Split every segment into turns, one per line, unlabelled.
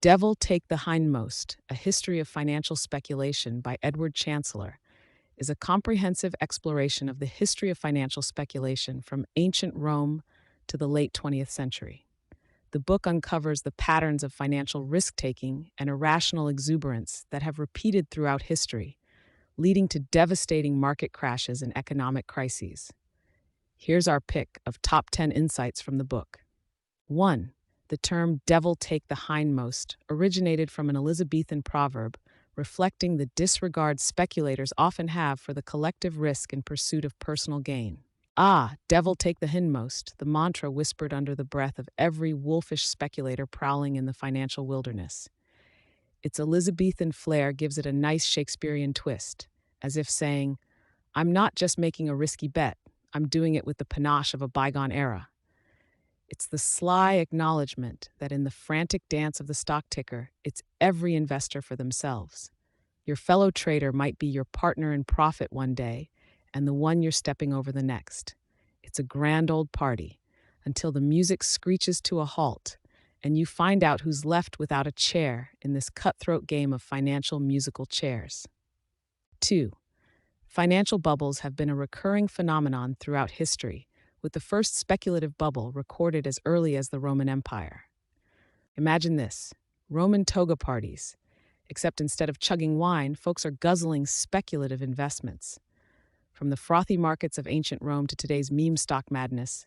Devil Take the Hindmost, A History of Financial Speculation by Edward Chancellor, is a comprehensive exploration of the history of financial speculation from ancient Rome to the late 20th century. The book uncovers the patterns of financial risk-taking and irrational exuberance that have repeated throughout history, leading to devastating market crashes and economic crises. Here's our pick of top 10 insights from the book. 1. The term devil take the hindmost originated from an Elizabethan proverb reflecting the disregard speculators often have for the collective risk in pursuit of personal gain. Devil take the hindmost, the mantra whispered under the breath of every wolfish speculator prowling in the financial wilderness. Its Elizabethan flair gives it a nice Shakespearean twist, as if saying, I'm not just making a risky bet, I'm doing it with the panache of a bygone era. It's the sly acknowledgement that in the frantic dance of the stock ticker, it's every investor for themselves. Your fellow trader might be your partner in profit one day, and the one you're stepping over the next. It's a grand old party, until the music screeches to a halt, and you find out who's left without a chair in this cutthroat game of financial musical chairs. 2. Financial bubbles have been a recurring phenomenon throughout history, with the first speculative bubble recorded as early as the Roman Empire. Imagine this: Roman toga parties, except instead of chugging wine, folks are guzzling speculative investments. From the frothy markets of ancient Rome to today's meme stock madness,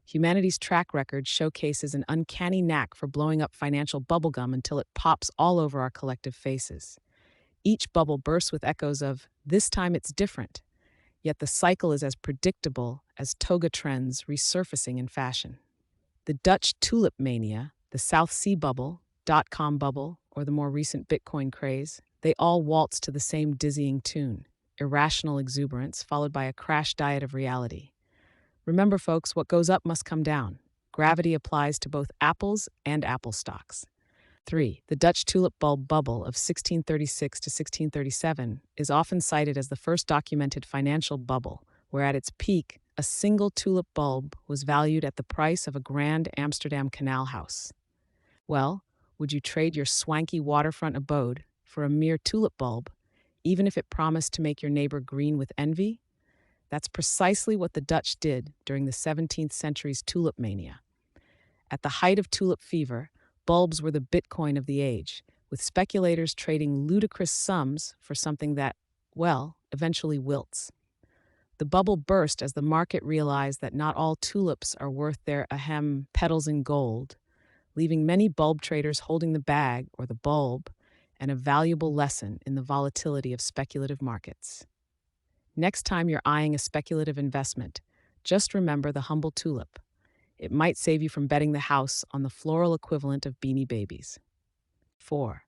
humanity's track record showcases an uncanny knack for blowing up financial bubblegum until it pops all over our collective faces. Each bubble bursts with echoes of, "This time it's different," yet the cycle is as predictable as toga trends resurfacing in fashion. The Dutch tulip mania, the South Sea bubble, dot-com bubble, or the more recent Bitcoin craze, they all waltz to the same dizzying tune: irrational exuberance followed by a crash diet of reality. Remember, folks, what goes up must come down. Gravity applies to both apples and Apple stocks. 3. The Dutch tulip bulb bubble of 1636 to 1637 is often cited as the first documented financial bubble, where at its peak, a single tulip bulb was valued at the price of a grand Amsterdam canal house. Well, would you trade your swanky waterfront abode for a mere tulip bulb, even if it promised to make your neighbor green with envy? That's precisely what the Dutch did during the 17th century's tulip mania. At the height of tulip fever, bulbs were the Bitcoin of the age, with speculators trading ludicrous sums for something that, well, eventually wilts. The bubble burst as the market realized that not all tulips are worth their petals in gold, leaving many bulb traders holding the bag or the bulb, and a valuable lesson in the volatility of speculative markets. Next time you're eyeing a speculative investment, just remember the humble tulip. It might save you from betting the house on the floral equivalent of Beanie Babies. 4.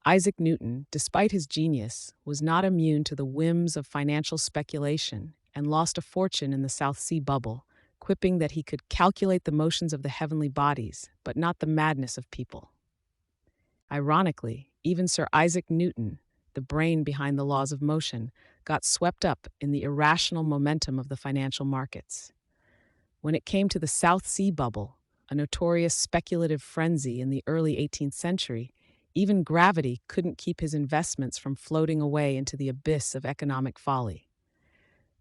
Isaac Newton, despite his genius, was not immune to the whims of financial speculation and lost a fortune in the South Sea bubble, quipping that he could calculate the motions of the heavenly bodies, but not the madness of people. Ironically, even Sir Isaac Newton, the brain behind the laws of motion, got swept up in the irrational momentum of the financial markets. When it came to the South Sea bubble, a notorious speculative frenzy in the early 18th century, even gravity couldn't keep his investments from floating away into the abyss of economic folly.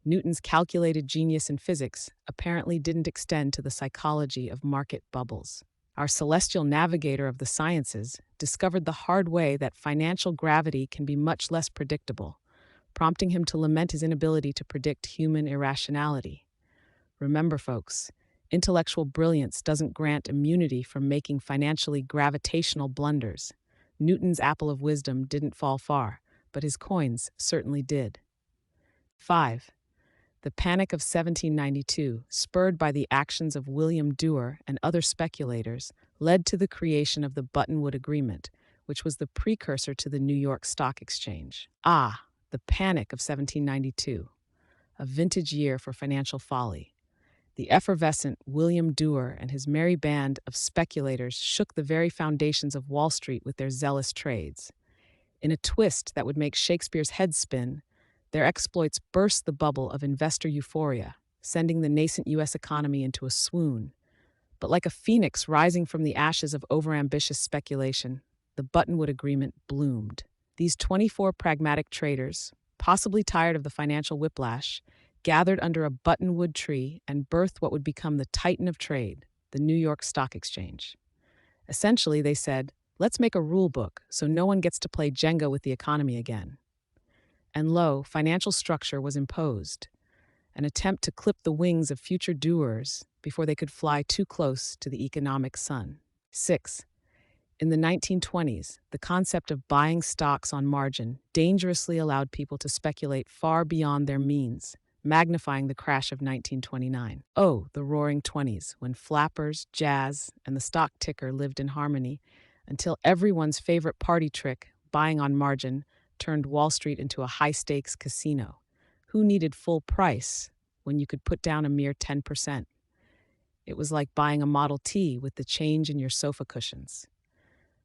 Newton's calculated genius in physics apparently didn't extend to the psychology of market bubbles. Our celestial navigator of the sciences discovered the hard way that financial gravity can be much less predictable, prompting him to lament his inability to predict human irrationality. Remember, folks, intellectual brilliance doesn't grant immunity from making financially gravitational blunders. Newton's apple of wisdom didn't fall far, but his coins certainly did. 5. The Panic of 1792, spurred by the actions of William Duer and other speculators, led to the creation of the Buttonwood Agreement, which was the precursor to the New York Stock Exchange. The Panic of 1792, a vintage year for financial folly. The effervescent William Duer and his merry band of speculators shook the very foundations of Wall Street with their zealous trades. In a twist that would make Shakespeare's head spin, their exploits burst the bubble of investor euphoria, sending the nascent U.S. economy into a swoon. But like a phoenix rising from the ashes of overambitious speculation, the Buttonwood Agreement bloomed. These 24 pragmatic traders, possibly tired of the financial whiplash, gathered under a buttonwood tree and birthed what would become the titan of trade, the New York Stock Exchange. Essentially, they said, let's make a rule book so no one gets to play Jenga with the economy again. And lo, financial structure was imposed, an attempt to clip the wings of future doers before they could fly too close to the economic sun. 6. In the 1920s, the concept of buying stocks on margin dangerously allowed people to speculate far beyond their means, magnifying the crash of 1929. Oh, the roaring 20s, when flappers, jazz, and the stock ticker lived in harmony, until everyone's favorite party trick, buying on margin, turned Wall Street into a high-stakes casino. Who needed full price when you could put down a mere 10%? It was like buying a Model T with the change in your sofa cushions.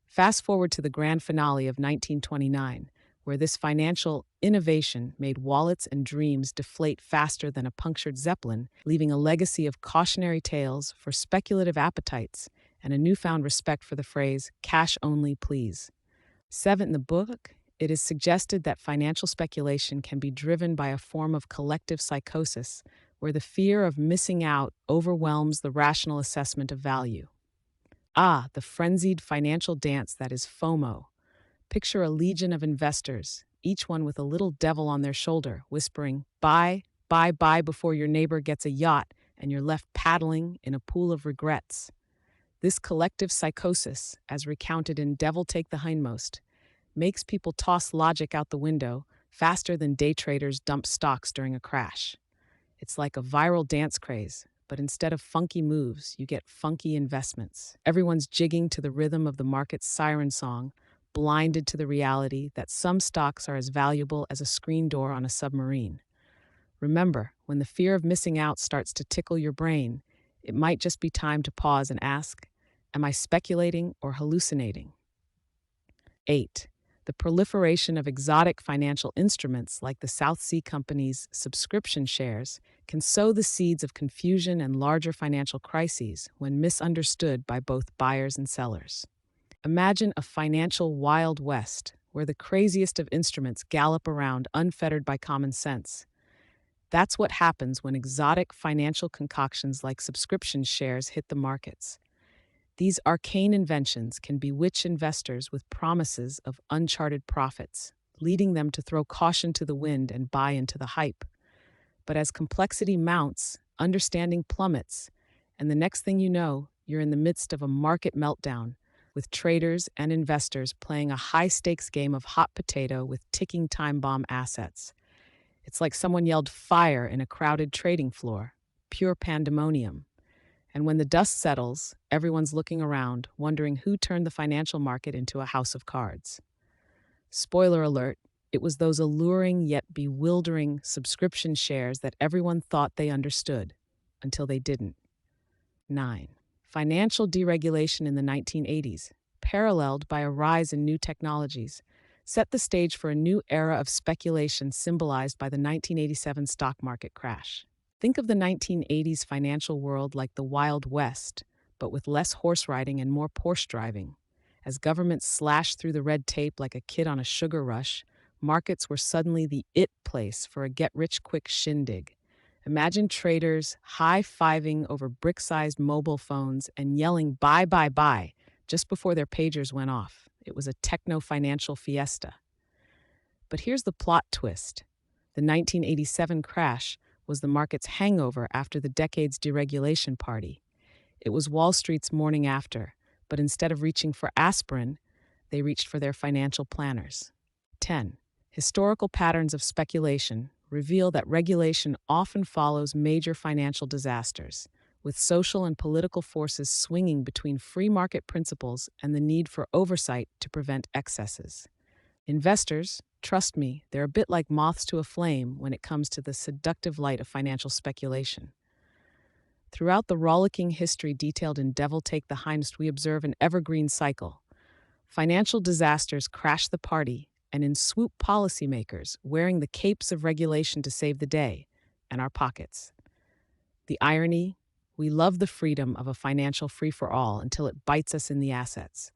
Fast forward to the grand finale of 1929, where this financial innovation made wallets and dreams deflate faster than a punctured Zeppelin, leaving a legacy of cautionary tales for speculative appetites and a newfound respect for the phrase, cash only, please. 7. In the book, it is suggested that financial speculation can be driven by a form of collective psychosis, where the fear of missing out overwhelms the rational assessment of value. Ah, the frenzied financial dance that is FOMO. Picture a legion of investors, each one with a little devil on their shoulder, whispering, buy, buy, buy before your neighbor gets a yacht and you're left paddling in a pool of regrets. This collective psychosis, as recounted in Devil Take the Hindmost, makes people toss logic out the window faster than day traders dump stocks during a crash. It's like a viral dance craze, but instead of funky moves, you get funky investments. Everyone's jigging to the rhythm of the market's siren song, blinded to the reality that some stocks are as valuable as a screen door on a submarine. Remember, when the fear of missing out starts to tickle your brain, it might just be time to pause and ask, am I speculating or hallucinating? 8. The proliferation of exotic financial instruments like the South Sea Company's subscription shares can sow the seeds of confusion and larger financial crises when misunderstood by both buyers and sellers. Imagine a financial Wild West where the craziest of instruments gallop around unfettered by common sense. That's what happens when exotic financial concoctions like subscription shares hit the markets. These arcane inventions can bewitch investors with promises of uncharted profits, leading them to throw caution to the wind and buy into the hype. But as complexity mounts, understanding plummets, and the next thing you know, you're in the midst of a market meltdown, with traders and investors playing a high-stakes game of hot potato with ticking time bomb assets. It's like someone yelled fire in a crowded trading floor, pure pandemonium. And when the dust settles, everyone's looking around, wondering who turned the financial market into a house of cards. Spoiler alert, it was those alluring yet bewildering subscription shares that everyone thought they understood, until they didn't. 9. Financial deregulation in the 1980s, paralleled by a rise in new technologies, set the stage for a new era of speculation symbolized by the 1987 stock market crash. Think of the 1980s financial world like the Wild West, but with less horse riding and more Porsche driving. As governments slashed through the red tape like a kid on a sugar rush, markets were suddenly the it place for a get-rich-quick shindig. Imagine traders high-fiving over brick-sized mobile phones and yelling buy, buy, buy just before their pagers went off. It was a techno-financial fiesta. But here's the plot twist. The 1987 crash was the market's hangover after the decade's deregulation party. It was Wall Street's morning after, but instead of reaching for aspirin, they reached for their financial planners. 10. Historical patterns of speculation reveal that regulation often follows major financial disasters, with social and political forces swinging between free market principles and the need for oversight to prevent excesses. Investors, trust me, they're a bit like moths to a flame when it comes to the seductive light of financial speculation. Throughout the rollicking history detailed in Devil Take the Hindmost, we observe an evergreen cycle. Financial disasters crash the party, and in swoop policymakers wearing the capes of regulation to save the day and our pockets. The irony, we love the freedom of a financial free-for-all until it bites us in the assets.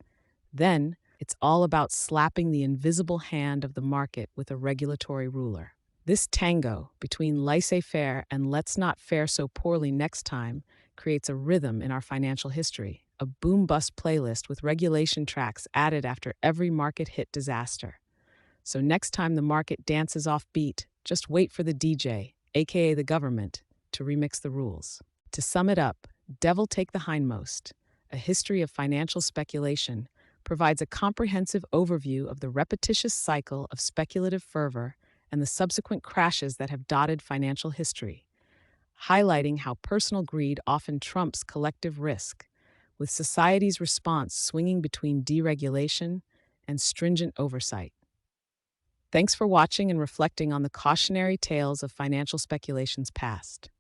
Then, It's all about slapping the invisible hand of the market with a regulatory ruler. This tango between laissez faire and let's not fare so poorly next time creates a rhythm in our financial history, a boom bust playlist with regulation tracks added after every market hit disaster. So next time the market dances off beat, just wait for the DJ, aka the government, to remix the rules. To sum it up, Devil Take the Hindmost, a history of financial speculation, provides a comprehensive overview of the repetitious cycle of speculative fervor and the subsequent crashes that have dotted financial history, highlighting how personal greed often trumps collective risk, with society's response swinging between deregulation and stringent oversight. Thanks for watching and reflecting on the cautionary tales of financial speculation's past.